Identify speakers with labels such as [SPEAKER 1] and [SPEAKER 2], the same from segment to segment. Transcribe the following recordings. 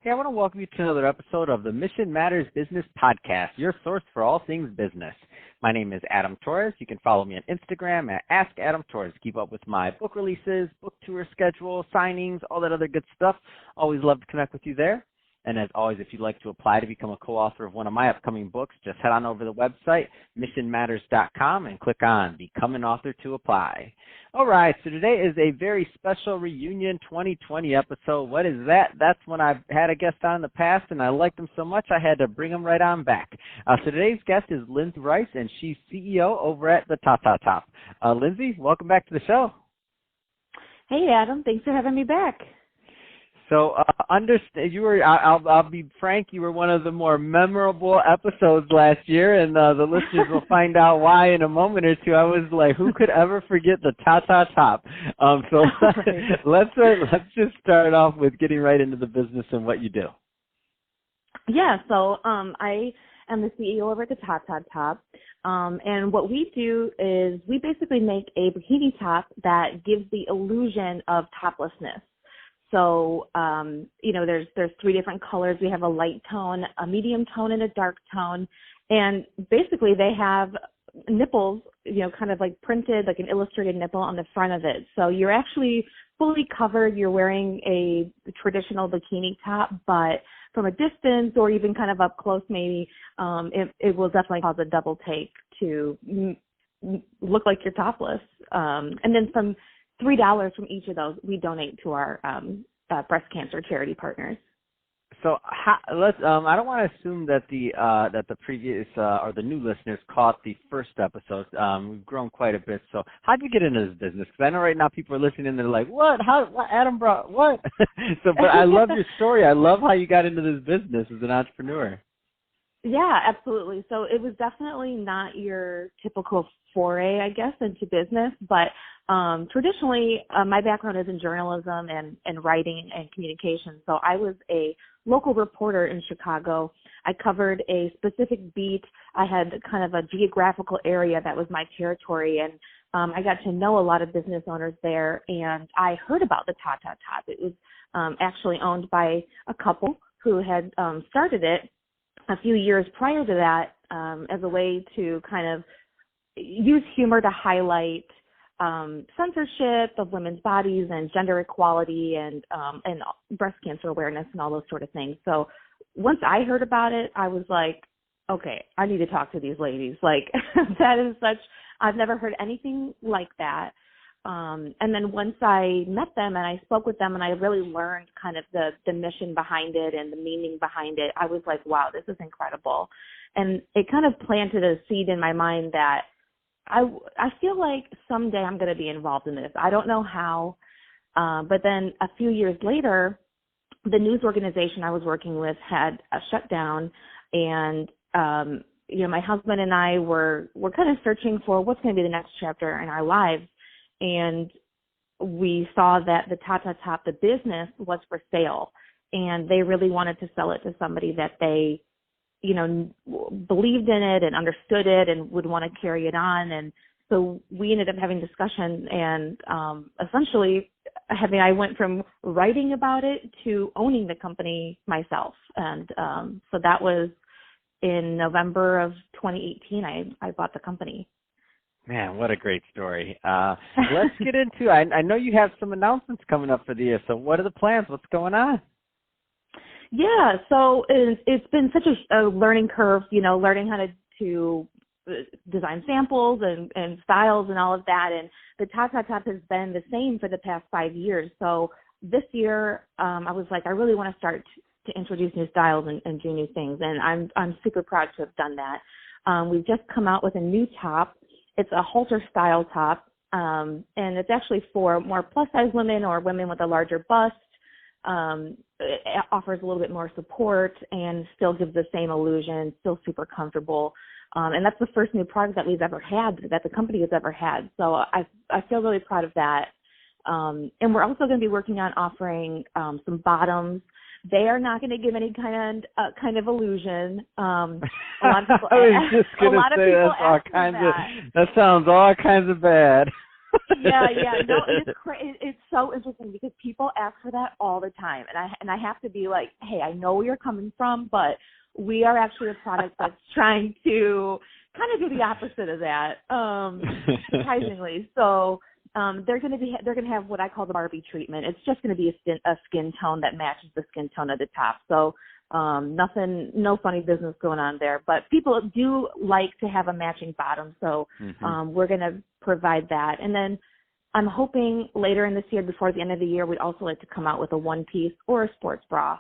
[SPEAKER 1] Hey, I want to welcome you to another episode of the Mission Matters Business Podcast, your source for all things business. My name is Adam Torres. You can follow me on Instagram at AskAdamTorres. Keep up with my book releases, book tour schedule, signings, all that other good stuff. Always love to connect with you there. And as always, if you'd like to apply to become a co-author of one of my upcoming books, just head on over to the website, missionmatters.com, and click on Become an Author to apply. All right, so today is a very special reunion 2020 episode. What is that? That's when I've had a guest on in the past, and I liked them so much I had to bring them right on back. So today's guest is Linze Rice, and she's CEO over at the TaTa. Linze, welcome back to the show.
[SPEAKER 2] Hey, Adam. Thanks for having me back.
[SPEAKER 1] So, understand you were. I'll be frank. You were one of the more memorable episodes last year, and the listeners will find out why in a moment or two. I was like, who could ever forget the TaTa? So let's just start off with getting right into the business and what you do.
[SPEAKER 2] Yeah. So, I am the CEO over at the TaTa, and what we do is we basically make a bikini top that gives the illusion of toplessness. So, there's three different colors. We have a light tone, a medium tone, and a dark tone. And basically they have nipples, kind of like printed, like an illustrated nipple on the front of it. So you're actually fully covered. You're wearing a traditional bikini top, but from a distance or even kind of up close maybe, it will definitely cause a double take to look like you're topless. And then from $3 from each of those, we donate to our breast cancer charity partners.
[SPEAKER 1] So let's. I don't want to assume that the previous or the new listeners caught the first episode. We've grown quite a bit. So how did you get into this business? Because I know right now people are listening and they're like, "What? How? What? Adam brought what?" But I love your story. I love how you got into this business as an entrepreneur.
[SPEAKER 2] Yeah, absolutely. So it was definitely not your typical foray, I guess, into business, but traditionally my background is in journalism and writing and communication. So I was a local reporter in Chicago. I covered a specific beat. I had kind of a geographical area that was my territory, and I got to know a lot of business owners there, and I heard about the TaTa. It was actually owned by a couple who had started it a few years prior to that as a way to kind of use humor to highlight censorship of women's bodies and gender equality and breast cancer awareness and all those sort of things. So once I heard about it, I was like, okay, I need to talk to these ladies. Like that is I've never heard anything like that. And then once I met them and I spoke with them and I really learned kind of the mission behind it and the meaning behind it, I was like, wow, this is incredible. And it kind of planted a seed in my mind that I feel like someday I'm going to be involved in this. I don't know how, but then a few years later, the news organization I was working with had shut down, and my husband and I were kind of searching for what's going to be the next chapter in our lives. And we saw that the TaTa, the business, was for sale, and they really wanted to sell it to somebody that they, believed in it and understood it and would want to carry it on. And so we ended up having discussion, and essentially, I went from writing about it to owning the company myself. And so that was in November of 2018. I bought the company.
[SPEAKER 1] Man, what a great story. Let's get into it. I know you have some announcements coming up for the year, so what are the plans? What's going on?
[SPEAKER 2] Yeah, so it's been such a learning curve, learning how to design samples and styles and all of that. And the TaTa has been the same for the past 5 years. So this year, I was like, I really want to start to introduce new styles and do new things. And I'm super proud to have done that. We've just come out with a new top. It's a halter style top, and it's actually for more plus size women or women with a larger bust. It offers a little bit more support and still gives the same illusion, still super comfortable. And that's the first new product that we've ever had, that the company has ever had. So I feel really proud of that. And we're also going to be working on offering some bottoms. They are not going to give any kind of illusion. A lot of people.
[SPEAKER 1] I was just going to say that sounds all kinds of bad.
[SPEAKER 2] No, it's so interesting because people ask for that all the time, and I have to be like, hey, I know where you're coming from, but we are actually a product that's trying to kind of do the opposite of that, surprisingly. So they're going to have what I call the Barbie treatment. It's just going to be a skin tone that matches the skin tone of the top. So no funny business going on there. But people do like to have a matching bottom, so we're going to provide that. And then I'm hoping later in this year, before the end of the year, we'd also like to come out with a one-piece or a sports bra.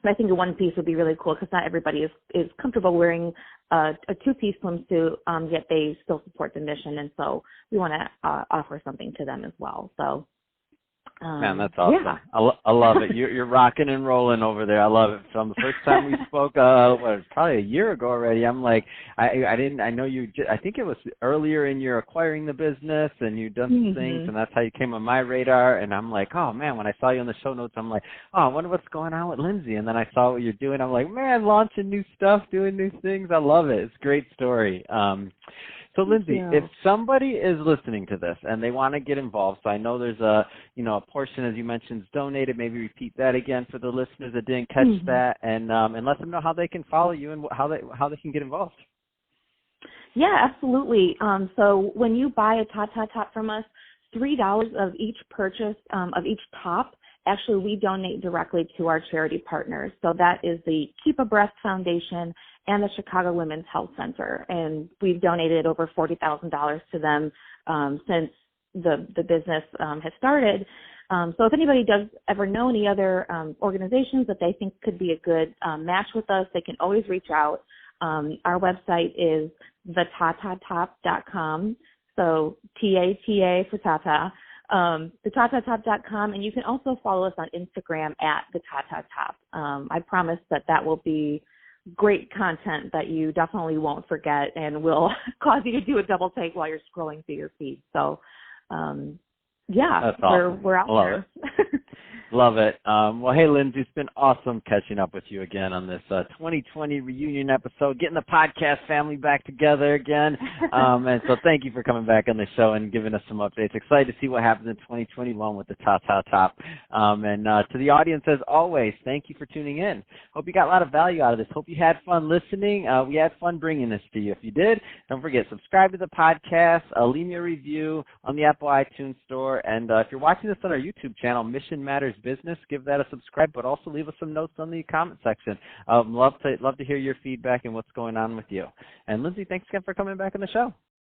[SPEAKER 2] But I think a one-piece would be really cool because not everybody is comfortable wearing a two-piece swimsuit, yet they still support the mission. And so we want to offer something to them as well. So,
[SPEAKER 1] man, that's awesome.
[SPEAKER 2] Yeah.
[SPEAKER 1] I love it. You're rocking and rolling over there. I love it. From the first time we spoke, probably a year ago already. I'm like, I think it was earlier in your acquiring the business, and you've done some things, and that's how you came on my radar. And I'm like, oh man, when I saw you in the show notes, I'm like, oh, I wonder what's going on with Linze. And then I saw what you're doing. I'm like, man, launching new stuff, doing new things. I love it. It's a great story. So Linze, if somebody is listening to this and they want to get involved, so I know there's a portion, as you mentioned, is donated. Maybe repeat that again for the listeners that didn't catch that, and let them know how they can follow you and how they can get involved.
[SPEAKER 2] Yeah, absolutely. So when you buy a TaTa top from us, $3 of each purchase of each top, actually we donate directly to our charity partners. So that is the Keep a Breast Foundation and the Chicago Women's Health Center. And we've donated over $40,000 to them since the business has started. So if anybody does ever know any other organizations that they think could be a good match with us, they can always reach out. Our website is thetatatop.com. So TATA for TaTa. TheTaTaTop.com, and you can also follow us on Instagram at TheTaTaTop. I promise that will be great content that you definitely won't forget and will cause you to do a double take while you're scrolling through your feed. So,
[SPEAKER 1] that's awesome.
[SPEAKER 2] we're out there.
[SPEAKER 1] Love it. Well, hey, Linze, it's been awesome catching up with you again on this 2020 reunion episode, getting the podcast family back together again. And so thank you for coming back on the show and giving us some updates. Excited to see what happens in 2021 with the TaTa Top. And to the audience, as always, thank you for tuning in. Hope you got a lot of value out of this. Hope you had fun listening. We had fun bringing this to you. If you did, don't forget, subscribe to the podcast, leave me a review on the Apple iTunes Store. And if you're watching this on our YouTube channel, Mission Matters Business, give that a subscribe, but also leave us some notes on the comment section. Love to hear your feedback and what's going on with you. And Linze, thanks again for coming back on the show.